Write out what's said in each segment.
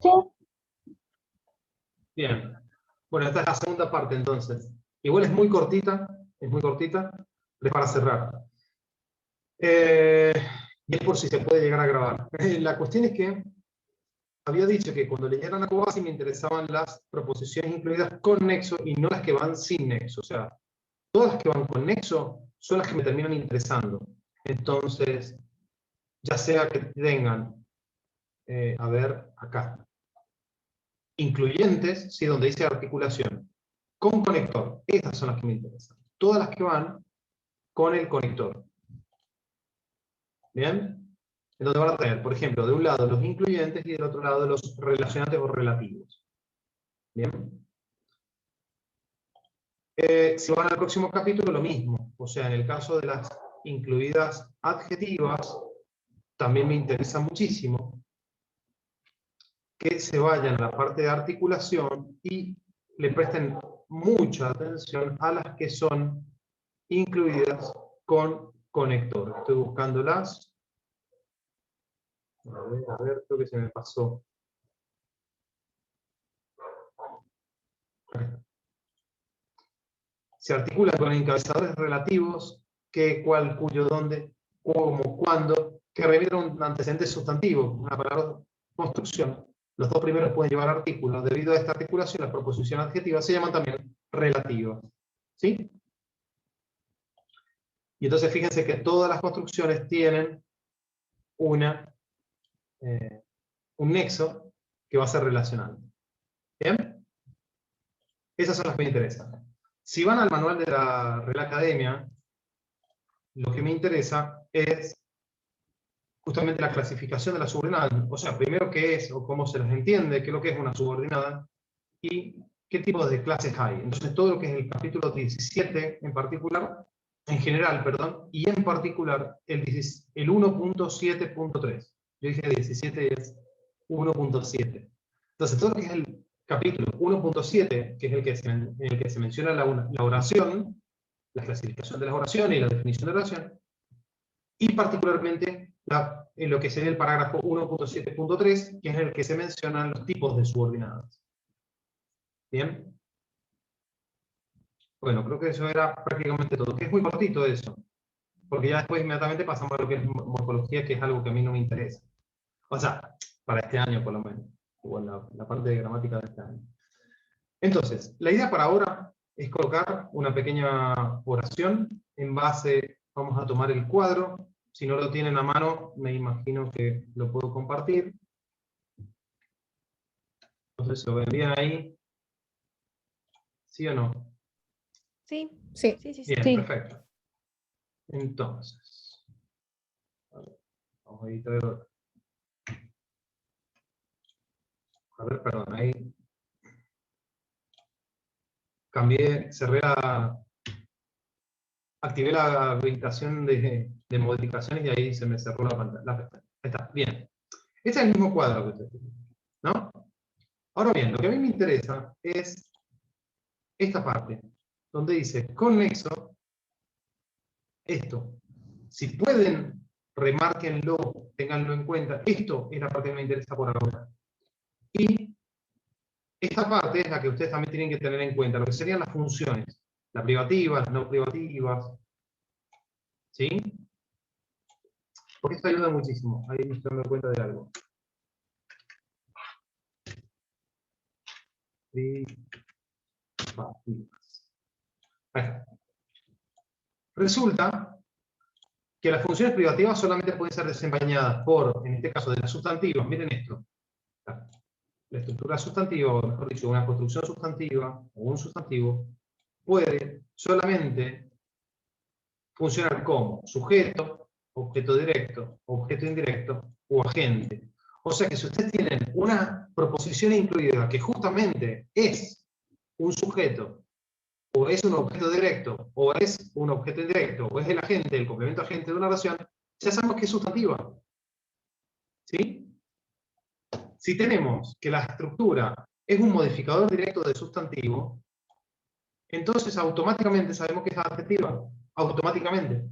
Sí. Bien. Bueno, esta es la segunda parte entonces. Igual es muy cortita, pero es para cerrar. Y es por si se puede llegar a grabar. La cuestión es que había dicho que cuando leyeran a Kobayashi me interesaban las proposiciones incluidas con nexo y no las que van sin nexo. O sea, todas las que van con nexo son las que me terminan interesando. Entonces, ya sea que tengan, a ver, acá, incluyentes, ¿sí? Donde dice articulación, con conector, estas son las que me interesan. Todas las que van con el conector. ¿Bien? Entonces van a tener, por ejemplo, de un lado los incluyentes y del otro lado los relacionantes o relativos. ¿Bien? Si van al próximo capítulo, lo mismo. O sea, en el caso de las incluidas adjetivas, también me interesa muchísimo que se vayan a la parte de articulación y le presten mucha atención a las que son incluidas con conector. Estoy buscándolas. A ver, creo que se me pasó. Se articulan con encabezadores relativos, qué, cuál, cuyo, dónde, cómo, cuándo, que remiten a un antecedente sustantivo, una palabra construcción. Los dos primeros pueden llevar artículos. Debido a esta articulación, las proposiciones adjetivas se llaman también relativas. ¿Sí? Y entonces fíjense que todas las construcciones tienen un nexo que va a ser relacional. ¿Bien? Esas son las que me interesan. Si van al manual de la Real Academia, lo que me interesa es justamente la clasificación de las subordinadas. O sea, primero qué es o cómo se las entiende, qué es lo que es una subordinada y qué tipos de clases hay. Entonces, todo lo que es el capítulo 17 en particular, en general, perdón, y en particular el 1.7.3. Yo dije 17 y es 1.7. Entonces, todo lo que es el capítulo 1.7, que es en el que se menciona la oración, la clasificación de las oraciones y la definición de oración, y particularmente en lo que sería el parágrafo 1.7.3, que es en el que se mencionan los tipos de subordinadas. ¿Bien? Bueno, creo que eso era prácticamente todo, que es muy cortito eso, porque ya después inmediatamente pasamos a lo que es morfología, que es algo que a mí no me interesa. O sea, para este año por lo menos, o en la parte de gramática de este año. Entonces, la idea para ahora es colocar una pequeña oración en base, vamos a tomar el cuadro. Si no lo tienen a mano, me imagino que lo puedo compartir. Entonces, ¿se lo ven bien ahí? ¿Sí o no? Sí, Sí. sí, sí. Bien, Sí. perfecto. Entonces, vamos a editar. A ver, perdón, ahí cambié, activé la habilitación de modificaciones y ahí se me cerró la pantalla, la pestaña. Ahí está, bien. Este es el mismo cuadro que ustedes tienen, ¿no? Ahora bien, lo que a mí me interesa es esta parte, donde dice con nexo, esto. Si pueden, remárquenlo, ténganlo en cuenta. Esto es la parte que me interesa por ahora. Y esta parte es la que ustedes también tienen que tener en cuenta, lo que serían las funciones, las privativas, las no privativas. ¿Sí? Porque esto ayuda muchísimo. Ahí me estoy dando cuenta de algo. Privativas. Ahí está. Resulta que las funciones privativas solamente pueden ser desempeñadas por, en este caso, de las sustantivas. Miren esto. La estructura sustantiva, o mejor dicho, una construcción sustantiva o un sustantivo, puede solamente funcionar como sujeto, objeto directo, objeto indirecto o agente. O sea que si ustedes tienen una proposición incluida que justamente es un sujeto, o es un objeto directo, o es un objeto indirecto, o es el agente, el complemento agente de una oración, ya sabemos que es sustantiva. ¿Sí? Si tenemos que la estructura es un modificador directo del sustantivo, entonces automáticamente sabemos que es adjetiva. Automáticamente.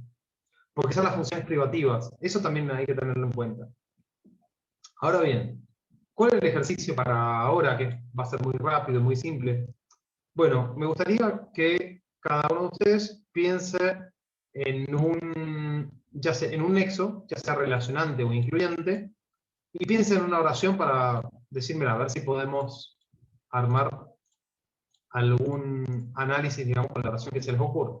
Porque son las funciones privativas. Eso también hay que tenerlo en cuenta. Ahora bien, ¿Cuál es el ejercicio para ahora, que va a ser muy rápido, muy simple? Bueno, me gustaría que cada uno de ustedes piense en ya sea en un nexo, ya sea relacionante o incluyente, y piense en una oración para decirme, a ver si podemos armar algún análisis, digamos, con la oración que se les ocurra.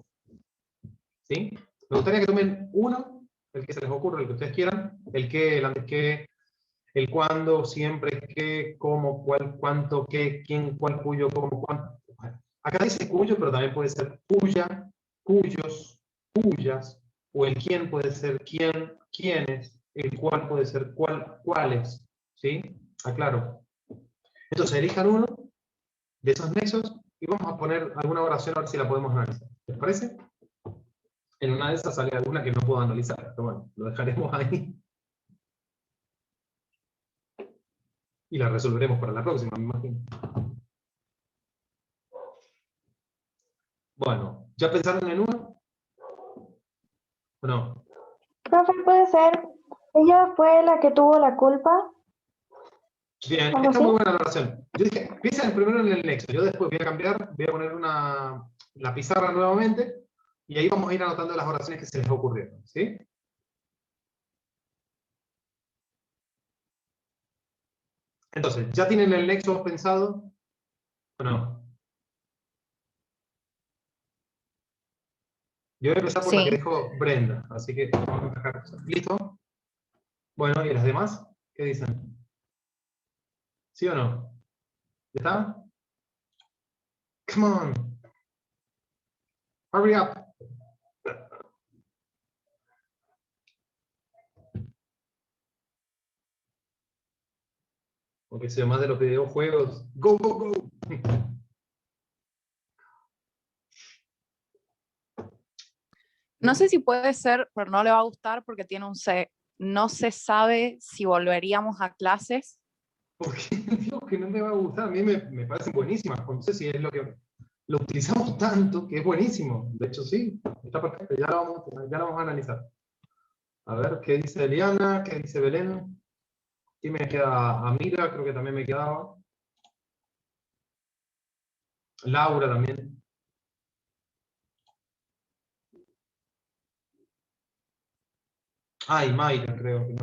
¿Sí? Me gustaría que tomen uno, el que se les ocurra, el que ustedes quieran, el qué, el antes qué, el cuándo, siempre, qué, cómo, cuál, cuánto, qué, quién, cuál, cuyo, cómo, cuánto. Bueno, acá dice cuyo, pero también puede ser cuya, cuyos, cuyas, o el quién puede ser quién, quiénes, el cuál puede ser cuál, cuáles. ¿Sí? Aclaro. Entonces elijan uno de esos nexos y vamos a poner alguna oración a ver si la podemos analizar. ¿Les parece? En una de esas sale alguna que no puedo analizar, pero bueno, lo dejaremos ahí. Y la resolveremos para la próxima, me imagino. Bueno, ¿ya pensaron en uno? ¿O no? Profe, puede ser, ella fue la que tuvo la culpa, Bien, algo está así. muy buena la oración. Yo dije, piensen primero en el nexo. Yo después voy a cambiar, voy a poner la pizarra nuevamente, y ahí vamos a ir anotando las oraciones que se les ocurrieron. ¿Sí? Entonces, ¿ya tienen el nexo pensado? ¿O no? Yo voy a empezar por la que Sí. dijo Brenda, así que vamos a dejar cosas. ¿Listo? Bueno, ¿y las demás? ¿Qué dicen? ¿Sí o no? ¿Ya está? Come on. Hurry up. Porque sea más de los videojuegos. Go, go, go. No sé si puede ser, pero no le va a gustar porque tiene un C. No se sabe si volveríamos a clases. Porque digo que no me va a gustar. A mí me parecen buenísimas. No sé si es lo que lo utilizamos tanto que es buenísimo. De hecho, sí, está perfecto. Ya lo vamos a analizar. A ver, ¿qué dice Eliana? ¿Qué dice Belén? ¿Quién me queda? Amira, creo que también me quedaba. Laura también. Ah, y Mayra, creo que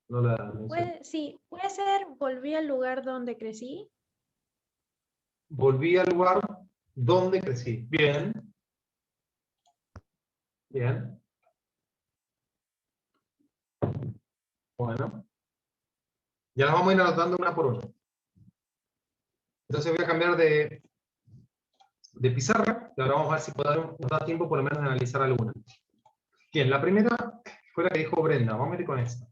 no la mencioné. Sí, puede ser, volví al lugar donde crecí. Volví al lugar donde crecí. Bien, bien. Bueno, ya las vamos a ir anotando una por una. Entonces voy a cambiar de pizarra y ahora vamos a ver si nos da tiempo por lo menos de analizar alguna. Bien, la primera fue la que dijo Brenda. Vamos a ir con esta.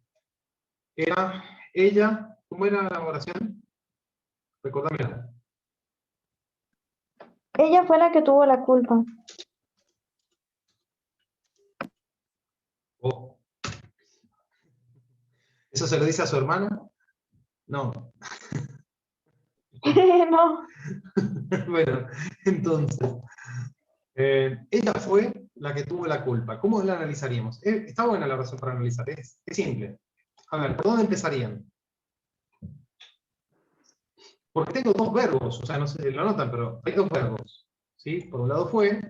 Era ella, ¿cómo era la oración? Recordame. Ella fue la que tuvo la culpa. Oh. ¿Eso se lo dice a su hermana? No. No, Bueno, entonces, ella fue la que tuvo la culpa. ¿Cómo la analizaríamos? Está buena la razón para analizar, es simple. A ver, ¿por dónde empezarían? Porque tengo dos verbos, o sea, no sé si lo notan, pero hay dos verbos. ¿Sí? Por un lado fue,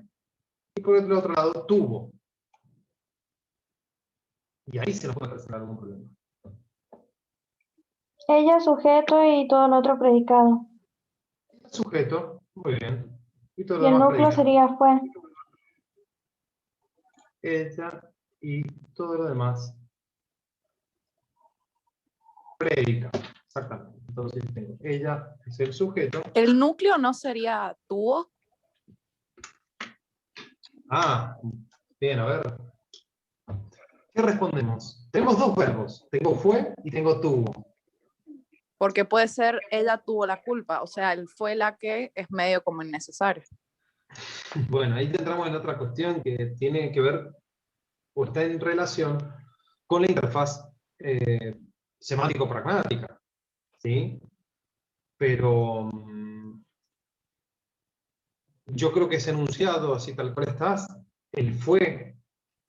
y por el otro lado tuvo. Y ahí se nos puede presentar algún problema. ella sujeto y todo lo otro predicado. Sujeto, muy bien. Y todo lo Y el demás núcleo predicado. sería fue. Ella y todo lo demás predicado. Exactamente. Entonces tengo ella es el sujeto. El núcleo no sería tuvo. Ah, bien, a ver. ¿Qué respondemos? Tenemos dos verbos. Tengo fue y tengo tuvo. Porque puede ser ella tuvo la culpa. O sea, él fue la que es medio como innecesario. Bueno, ahí entramos en otra cuestión que tiene que ver o está en relación con la interfaz semántico-pragmática. ¿Sí? Pero yo creo que ese enunciado, así tal cual estás, él fue,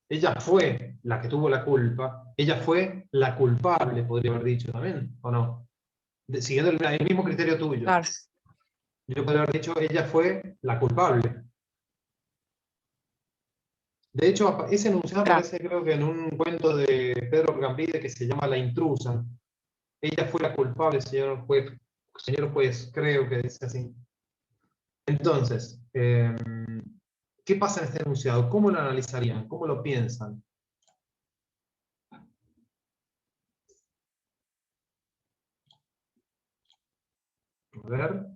ella fue la que tuvo la culpa, ella fue la culpable, podría haber dicho también, ¿o no? siguiendo el mismo criterio tuyo. Claro. Yo podría haber dicho, ella fue la culpable. De hecho, ese enunciado Claro. aparece creo que en un cuento de Pedro Gambide que se llama La intrusa. Ella fue la culpable, señor juez, creo que dice así. Entonces, ¿qué pasa en este enunciado? ¿Cómo lo analizarían? ¿Cómo lo piensan? A ver.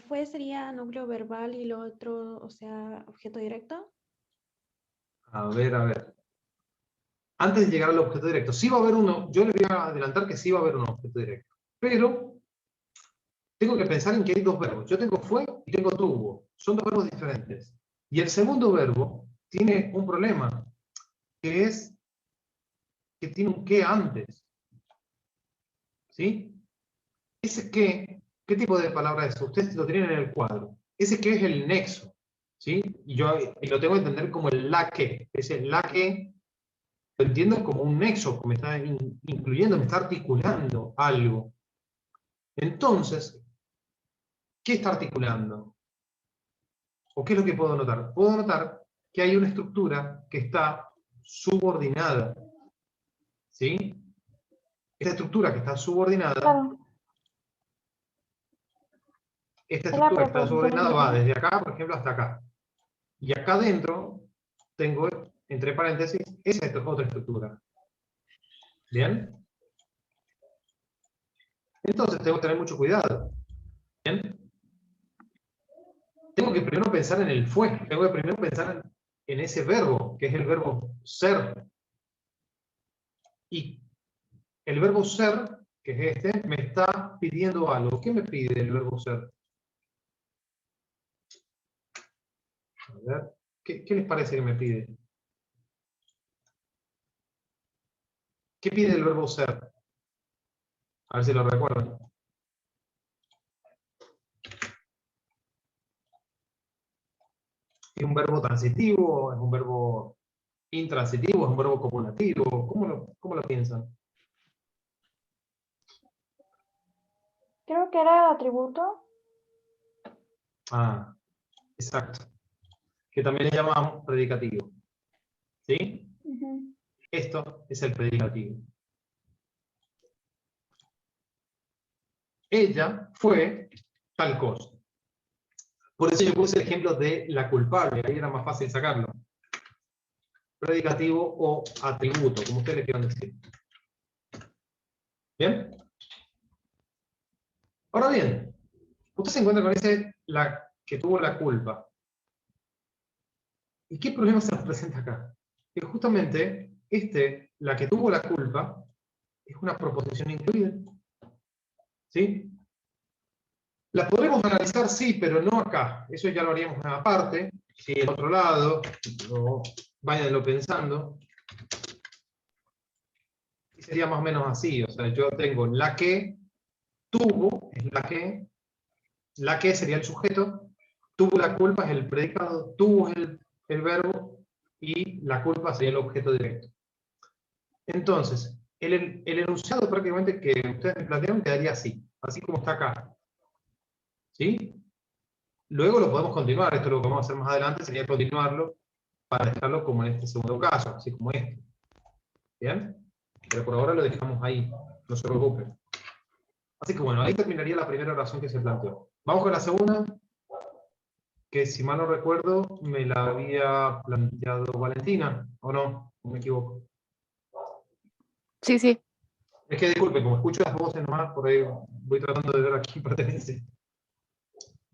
Fue sería núcleo verbal y lo otro, o sea, objeto directo. A ver, a ver. Antes de llegar al objeto directo, sí va a haber uno, yo le voy a adelantar que sí va a haber un objeto directo. Pero tengo que pensar en que hay dos verbos. Yo tengo fue y tengo tuvo. Son dos verbos diferentes. Y el segundo verbo tiene un problema, que es que tiene un qué antes. ¿Sí? Ese qué, ¿qué tipo de palabra es? Ustedes lo tienen en el cuadro. Ese qué es el nexo. ¿Sí? Y yo lo tengo que entender como el la que. Ese la que lo entiendo como un nexo, que me está incluyendo, me está articulando algo. Entonces, ¿qué está articulando? ¿O qué es lo que puedo notar? Puedo notar que hay una estructura que está subordinada. ¿Sí? Esta estructura que está subordinada, Claro, esta es la estructura que está proposición subordinada va inclusiva. desde acá, por ejemplo, hasta acá. Y acá adentro tengo, entre paréntesis, esa es otra estructura. ¿Bien? Entonces tengo que tener mucho cuidado. ¿Bien? Tengo que primero pensar en el fue. Tengo que primero pensar en ese verbo, que es el verbo ser. Y el verbo ser, que es este, me está pidiendo algo. ¿Qué me pide el verbo ser? A ver, ¿qué les parece que me pide? ¿Qué pide el verbo ser? A ver si lo recuerdan. ¿Es un verbo transitivo? ¿Es un verbo intransitivo? ¿Es un verbo copulativo? ¿Cómo lo piensan? Creo que era atributo. Ah, exacto. Que también le llamamos predicativo. ¿Sí? Ujú. Esto es el predicativo. Ella fue tal cosa. Por eso yo puse el ejemplo de la culpable, ahí era más fácil sacarlo. Predicativo o atributo, como ustedes le quieran decir. ¿Bien? Ahora bien, usted se encuentra con ese la que tuvo la culpa. ¿Y qué problema se nos presenta acá? Que justamente la que tuvo la culpa, es una proposición incluida. ¿Sí? La podremos analizar, sí, pero no acá. Eso ya lo haríamos aparte. Sí, en otro lado, váyanlo pensando. Y sería más o menos así. O sea, yo tengo la que tuvo, es la que sería el sujeto, tuvo la culpa es el predicado, tuvo es el verbo, y la culpa sería el objeto directo. Entonces, el enunciado prácticamente que ustedes me plantearon quedaría así como está acá. ¿Sí? Luego lo podemos continuar, esto lo que vamos a hacer más adelante sería continuarlo para dejarlo como en este segundo caso, así como este. ¿Bien? Pero por ahora lo dejamos ahí, no se preocupen. Así que bueno, ahí terminaría la primera oración que se planteó. Vamos con la segunda, que si mal no recuerdo, me la había planteado Valentina, ¿o no? ¿O me equivoco? Sí, sí. Es que disculpe, como escucho las voces nomás, por ahí voy tratando de ver a quién pertenece.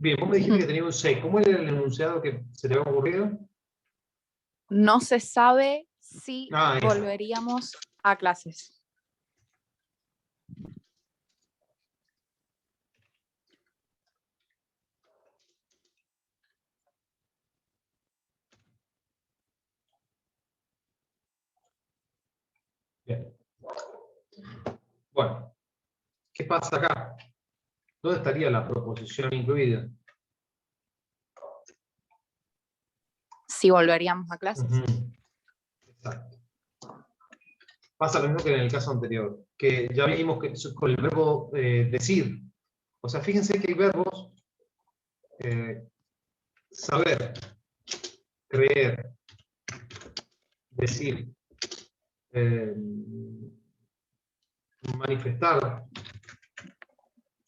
Bien, vos me dijiste que tenía un 6. ¿Cómo era el enunciado que se te había ocurrido? No se sabe si Ah, esa. volveríamos a clases. Bien. Bueno, ¿qué pasa acá? ¿Dónde estaría la proposición incluida? si volveríamos a clases. Ujú. Exacto. Pasa lo mismo que en el caso anterior, que ya vimos que con el verbo decir. O sea, fíjense que hay verbos saber, creer, decir, manifestar.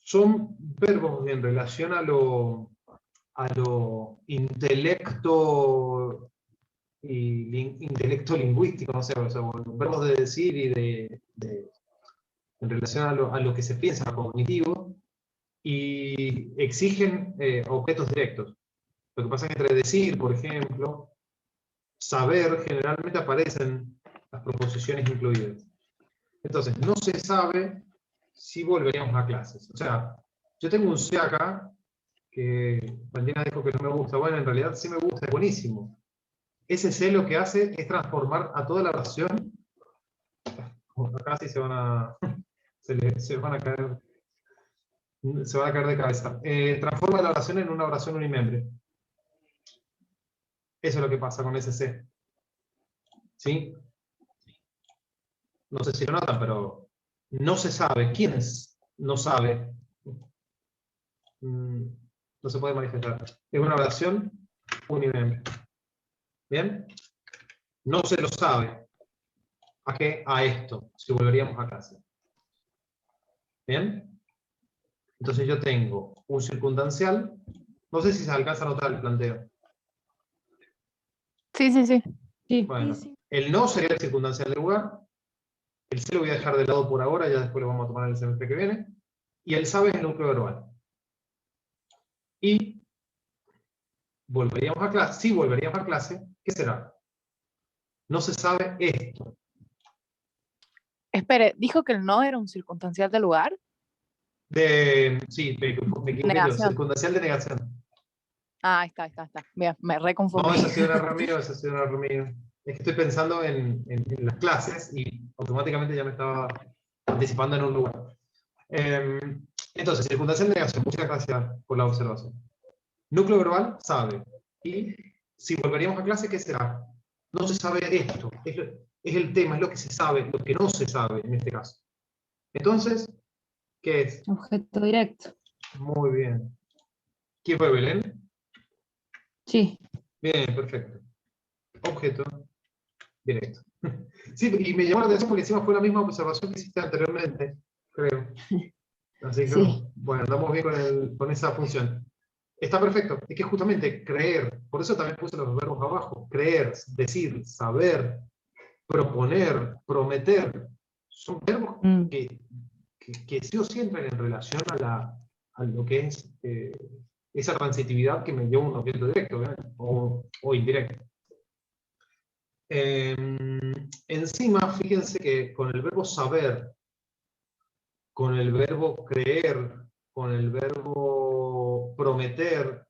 Son verbos en relación a lo intelecto intelecto lingüístico, no sé, o sea, verbos de decir y en relación a lo que se piensa, cognitivo, y exigen objetos directos. Lo que pasa es que entre decir, por ejemplo, saber, generalmente aparecen las proposiciones incluidas. Entonces, no se sabe si volveríamos a clases. O sea, yo tengo un C acá, que Valentina dijo que no me gusta. Bueno, en realidad sí me gusta, es buenísimo. Ese C lo que hace es transformar a toda la oración. Acá sí se van a caer. Se van a caer de cabeza. Transforma la oración en una oración unimembre. Eso es lo que pasa con ese C. ¿Sí? No sé si lo notan, pero no se sabe. ¿Quién no sabe? No se puede manifestar. Es una oración unimembre. ¿Bien? No se lo sabe. ¿A qué? A esto, si volveríamos a clase. ¿Bien? Entonces yo tengo un circunstancial. No sé si se alcanza a notar el planteo. Sí, sí, sí. Sí. Bueno, Sí, sí. el no sería el circunstancial del lugar. El se lo voy a dejar de lado por ahora, ya después lo vamos a tomar en el semestre que viene. Y el sabe es el núcleo verbal. Y volveríamos a clase. Si volveríamos a clase, ¿qué será? No se sabe esto. Espere, ¿dijo que el no era un circunstancial de lugar? Sí, me equivoqué yo. Negación. Circunstancial de negación. Ah, ahí está. Bien, me No, reconfundí. ese ha sido un error mío, ese ha sido un error mío. Es que estoy pensando en las clases y automáticamente ya me estaba anticipando en un lugar. Entonces, circunstancial de negación. Muchas gracias por la observación. Núcleo verbal, sabe. Y si volveríamos a clase, ¿qué será? No se sabe esto. Es el tema, es lo que se sabe, lo que no se sabe en este caso. Entonces, ¿qué es? Objeto directo. Muy bien. ¿Quién fue, Belén? Sí. Bien, perfecto. Objeto directo. Sí, y me llamó la atención porque encima fue la misma observación que hiciste anteriormente, creo. Así que, Sí. bueno, andamos bien con esa función. Está perfecto. Es que justamente creer, por eso también puse los verbos abajo. Creer, decir, saber, proponer, prometer, son verbos que sí o sí entran en relación a lo que es esa transitividad que me lleva a un objeto directo, ¿verdad? O indirecto. Encima, fíjense que con el verbo saber, con el verbo creer, con el verbo prometer,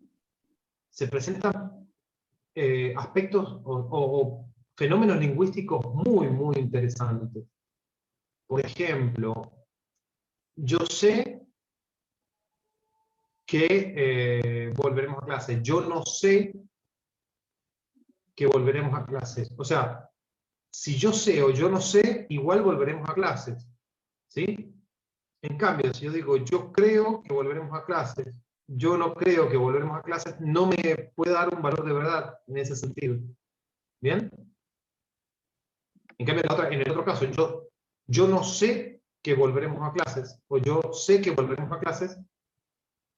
se presentan aspectos o fenómenos lingüísticos muy, muy interesantes. Por ejemplo, yo sé que volveremos a clase. Yo no sé que volveremos a clases. O sea, si yo sé o yo no sé, igual volveremos a clases. ¿Sí? En cambio, si yo digo yo creo que volveremos a clases, yo no creo que volveremos a clases, no me puede dar un valor de verdad en ese sentido. ¿Bien? En cambio, en el otro caso, yo no sé que volveremos a clases, o yo sé que volveremos a clases,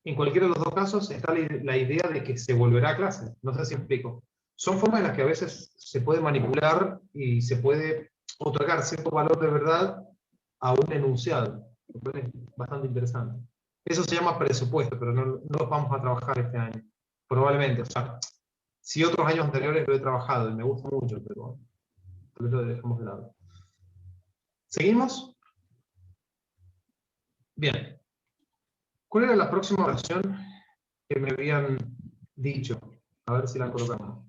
en cualquiera de los dos casos está la idea de que se volverá a clases. No sé si explico. Son formas en las que a veces se puede manipular y se puede otorgar cierto valor de verdad a un enunciado. Es bastante interesante. Eso se llama presupuesto, pero no lo vamos a trabajar este año. Probablemente. O sea, si otros años anteriores lo he trabajado y me gusta mucho, pero tal vez lo dejamos de lado. ¿Seguimos? Bien. ¿Cuál era la próxima oración que me habían dicho? A ver si la colocamos.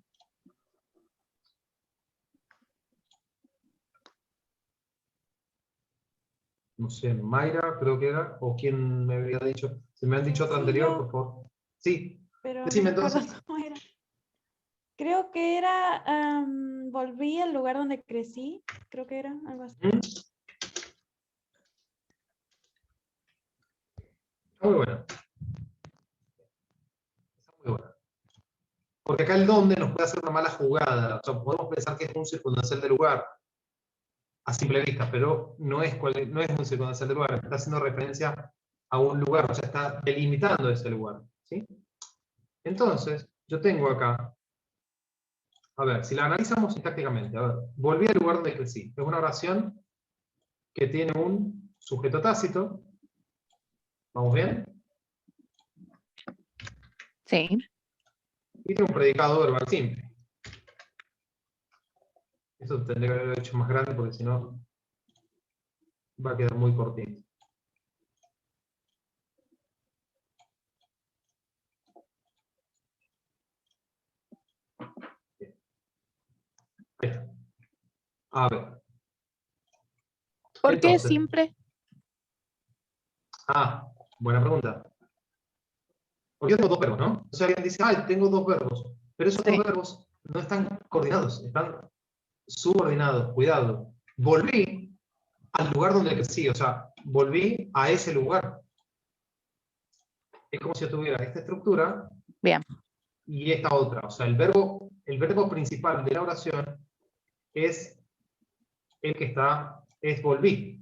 No sé, Mayra creo que era, o quién me había dicho. Si me han dicho otra Sí, anterior, yo. por favor. Sí, Pero decime no recuerdo entonces. cómo era. Creo que era, volví al lugar donde crecí, creo que era algo así. Está muy buena. Está muy buena. Porque acá el donde nos puede hacer una mala jugada. O sea, podemos pensar que es un circunstancial de lugar a simple vista, pero no es un circunstancial de lugar. Está haciendo referencia a un lugar, o sea, está delimitando ese lugar. ¿Sí? Entonces, yo tengo acá, a ver, si la analizamos sintácticamente, a ver, volví al lugar donde crecí. Es una oración que tiene un sujeto tácito. ¿Vamos bien? Sí. Y tiene un predicado verbal simple. Eso tendría que haberlo hecho más grande porque si no va a quedar muy cortito. Bien. Ahí está. A ver. ¿Por qué es Entonces, simple? buena pregunta. Porque yo tengo dos verbos, ¿no? Entonces alguien dice, tengo dos verbos. Pero esos dos Sí. verbos no están coordinados, están subordinados. Cuidado. Volví al lugar donde crecí, o sea, volví a ese lugar. Es como si yo tuviera esta estructura Bien. y esta otra. O sea, el verbo principal de la oración es el que es volví.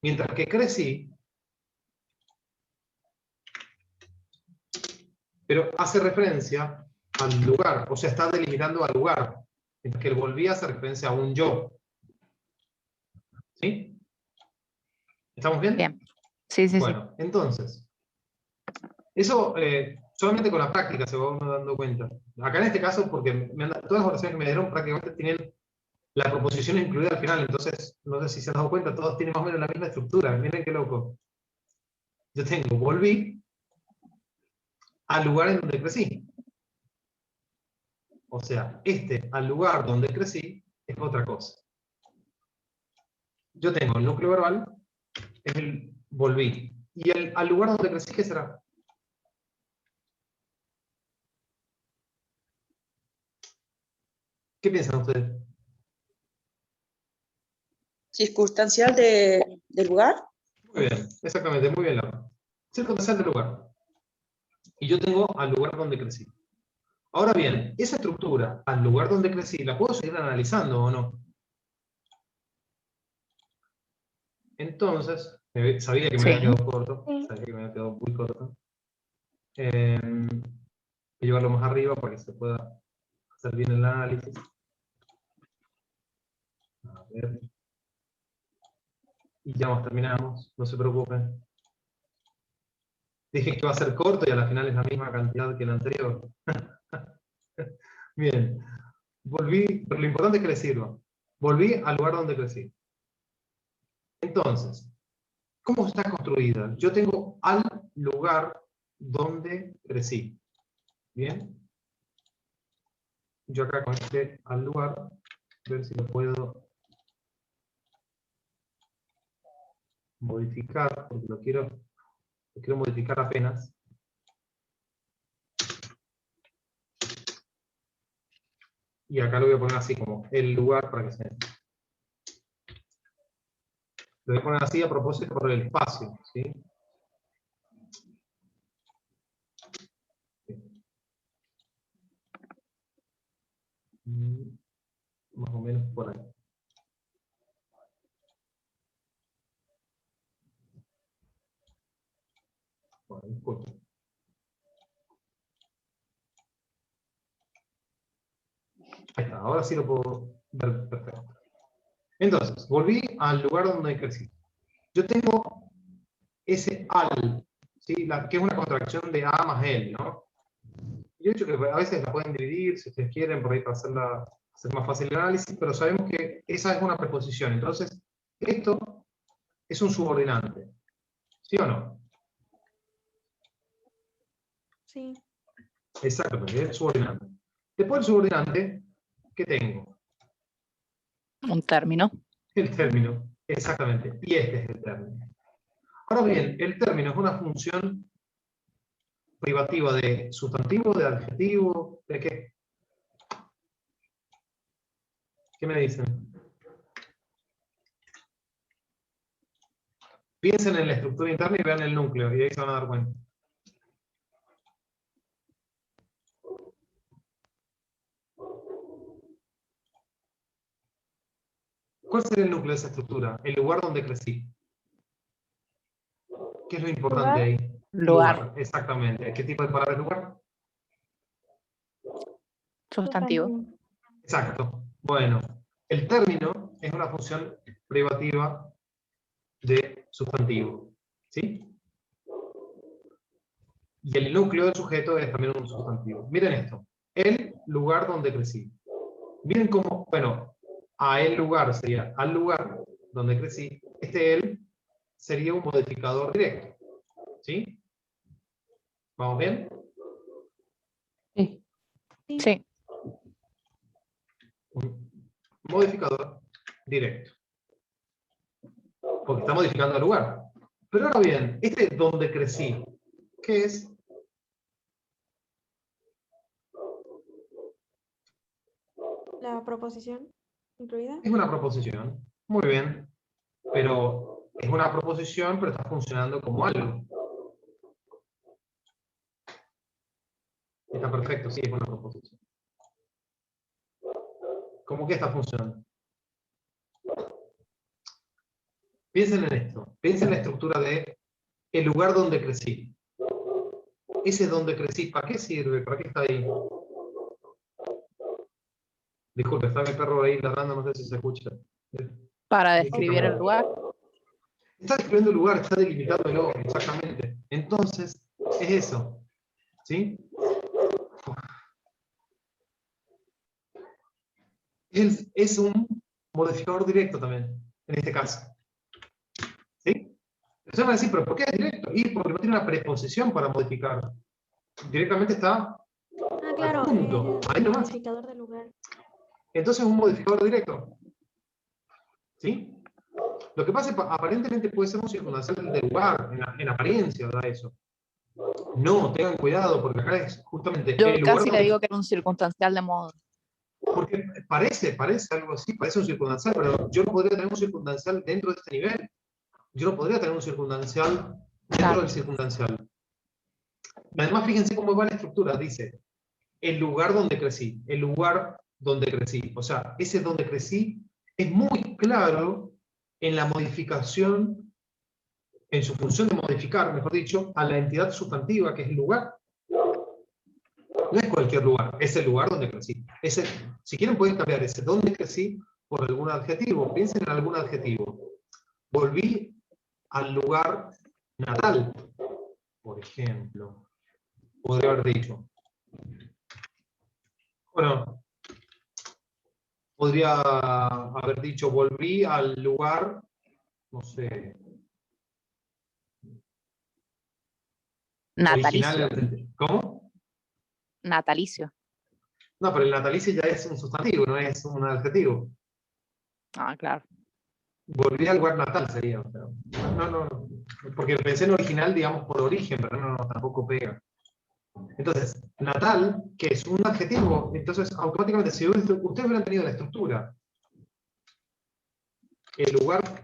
Mientras que crecí, pero hace referencia al lugar, o sea, está delimitando al lugar. Mientras que el volví hace referencia a un yo. ¿Sí? ¿Estamos bien? Bien. Sí, sí, sí. Bueno, entonces, eso solamente con la práctica se va uno dando cuenta. Acá en este caso, porque todas las oraciones que me dieron prácticamente tienen la proposición incluida al final, entonces, no sé si se han dado cuenta, todos tienen más o menos la misma estructura. Miren qué loco. Yo tengo volví al lugar en donde crecí. O sea, al lugar donde crecí es otra cosa. Yo tengo el núcleo verbal, es el volví. ¿Y al lugar donde crecí qué será? ¿Qué piensan ustedes? Circunstancial del lugar. Muy bien, exactamente, muy bien, Laura. Circunstancial del lugar. Y yo tengo al lugar donde crecí. Ahora bien, esa estructura, al lugar donde crecí, ¿la puedo seguir analizando o no? Entonces, sabía que me Sí. había quedado corto, Sí. sabía que me había quedado muy corto. Voy a llevarlo más arriba para que se pueda hacer bien el análisis. A ver. Y ya nos terminamos, no se preocupen. Dije que iba a ser corto y a la final es la misma cantidad que el anterior. Bien, volví, pero lo importante es que les sirva. Volví al lugar donde crecí. Entonces, ¿cómo está construida? Yo tengo al lugar donde crecí. ¿Bien? Yo acá con este al lugar, a ver si lo puedo modificar, porque lo quiero modificar apenas. Y acá lo voy a poner así como el lugar para que se... Lo voy a poner así a propósito por el espacio, ¿sí? Más o menos por ahí. Bueno, disculpen. Ahí está, ahora sí lo puedo ver perfecto. Entonces, volví al lugar donde crecí. Yo tengo ese al, ¿sí? Que es una contracción de a más el, ¿no? Yo he dicho que a veces la pueden dividir, si ustedes quieren, por ahí para hacer más fácil el análisis, pero sabemos que esa es una preposición. Entonces, esto es un subordinante. ¿Sí o no? Sí. Exactamente, es el subordinante. Después del subordinante, ¿qué tengo? Un término. El término, exactamente. Y este es el término. Ahora bien, el término es una función privativa de sustantivo, de adjetivo, ¿de qué? ¿Qué me dicen? Piensen en la estructura interna y vean el núcleo, y ahí se van a dar cuenta. ¿Cuál sería el núcleo de esa estructura? El lugar donde crecí. ¿Qué es lo importante Lugar. ahí? Lugar. Exactamente. ¿Qué tipo de palabra es lugar? Sustantivo. Exacto. Bueno, el término es una función privativa de sustantivo. ¿Sí? Y el núcleo del sujeto es también un sustantivo. Miren esto. El lugar donde crecí. Miren cómo, bueno, a el lugar sería al lugar donde crecí. Este el sería un modificador directo. ¿Sí? ¿Vamos bien? Sí. Sí. Un modificador directo. Porque está modificando el lugar. Pero ahora bien, este donde crecí, ¿qué es? La proposición incluida. Es una proposición. Muy bien. Pero es una proposición, pero está funcionando como algo. Está perfecto, sí, es una proposición. ¿Cómo que está funcionando? Piensen en esto. Piensen en la estructura de el lugar donde crecí. Ese donde crecí, ¿para qué sirve? ¿Para qué está ahí? Disculpe, está mi perro ahí ladrando, no sé si se escucha. Para describir el lugar. Está describiendo el lugar, está delimitándolo, exactamente. Entonces, es eso. ¿Sí? Es un modificador directo también, en este caso. ¿Sí? Entonces van a decir, ¿pero por qué es directo? Y porque no tiene una preposición para modificar. Directamente está Ah, claro, punto, ahí el nomás. modificador del lugar. Entonces es un modificador directo. ¿Sí? Lo que pasa es que aparentemente puede ser un circunstancial de lugar, en apariencia, ¿verdad? Eso. No, tengan cuidado, porque acá es justamente Yo el lugar casi le donde... digo que era un circunstancial de modo. Porque parece algo así, parece un circunstancial, pero yo no podría tener un circunstancial dentro de este nivel. Yo no podría tener un circunstancial dentro del circunstancial. Además, fíjense cómo va la estructura. Dice, el lugar donde crecí, el lugar donde crecí. O sea, ese donde crecí es muy claro en la modificación, en su función de modificar, mejor dicho, a la entidad sustantiva, que es el lugar. No es cualquier lugar, es el lugar donde crecí. Si quieren pueden cambiar ese donde crecí por algún adjetivo. Piensen en algún adjetivo. Volví al lugar natal, por ejemplo. Podría haber dicho. Bueno, podría haber dicho, volví al lugar, no sé, Natalicio. original. ¿Cómo? Natalicio. No, pero el natalicio ya es un sustantivo, no es un adjetivo. Ah, claro. Volví al lugar natal sería. Pero no. Porque pensé en original, digamos, por origen, pero no, tampoco pega. Entonces, natal, que es un adjetivo, entonces automáticamente, si ustedes hubieran tenido la estructura, el lugar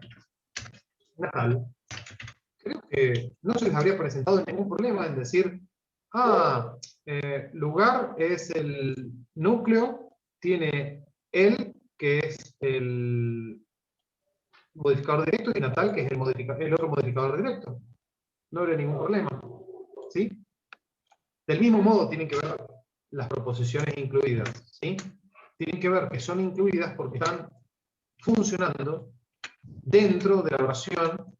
natal, creo que no se les habría presentado ningún problema en decir, lugar es el núcleo, tiene el, que es el modificador directo, y natal, que es el otro modificador directo. No habría ningún problema. ¿Sí? Del mismo modo tienen que ver las proposiciones incluidas. ¿Sí? Tienen que ver que son incluidas porque están funcionando dentro de la oración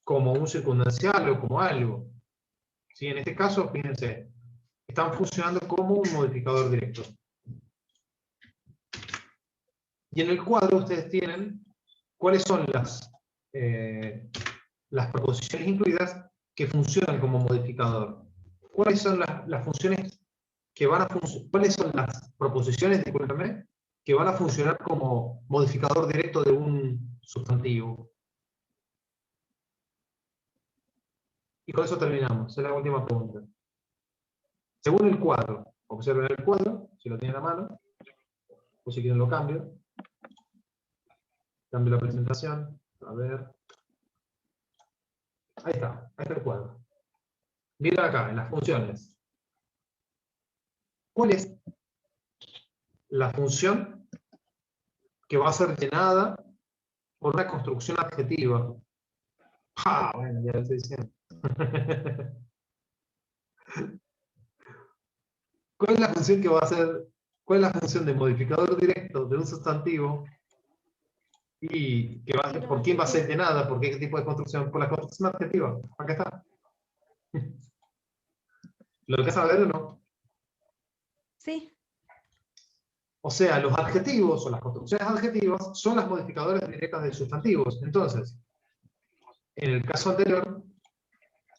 como un circunstancial o como algo. ¿Sí? En este caso, fíjense, están funcionando como un modificador directo. Y en el cuadro ustedes tienen cuáles son las proposiciones incluidas que funcionan como modificador. ¿Cuáles son las funciones que van a funcionar? ¿Cuáles son las proposiciones, discúlpenme, que van a funcionar como modificador directo de un sustantivo? Y con eso terminamos. Esa es la última pregunta. Según el cuadro. Observen el cuadro, si lo tienen a mano, o si quieren lo cambio. Cambio la presentación. A ver. Ahí está el cuadro. Miren acá, en las funciones. ¿Cuál es la función que va a ser llenada por una construcción adjetiva? Ah, bueno, ya lo estoy diciendo. ¿Cuál es la función que va a ser? ¿Cuál es la función de modificador directo de un sustantivo? ¿Y que va a ser, por quién va a ser llenada? ¿Por qué tipo de construcción? Por la construcción adjetiva. Acá está. ¿Lo que saber o no? Sí. O sea, los adjetivos o las construcciones adjetivas son las modificadoras directas de sustantivos. Entonces, en el caso anterior,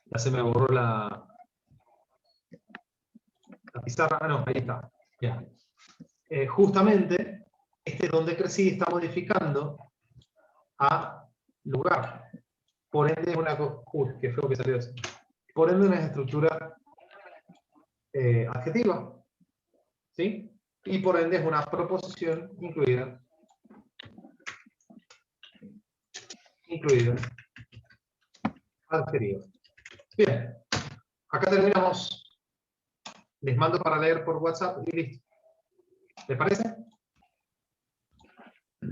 ya se me borró la pizarra. Ah, no, ahí está. Ya. Justamente, donde crecí está modificando a lugar. Por ende, es una. Uy, qué feo que salió eso. Por ende, una estructura adjetiva. ¿Sí? Y por ende es una proposición incluida adjetiva. Bien, acá terminamos. Les mando para leer por WhatsApp y listo. ¿Les parece?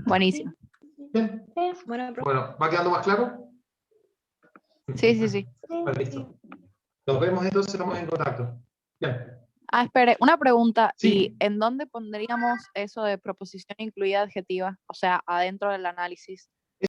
Buenísimo. Bien. Bueno, Bueno, ¿va quedando más claro? Sí, sí, sí. Bueno, listo. Nos vemos entonces, estamos en contacto. Bien. Ah, espere, una pregunta. Sí. ¿Y en dónde pondríamos eso de proposición incluida adjetiva? O sea, adentro del análisis.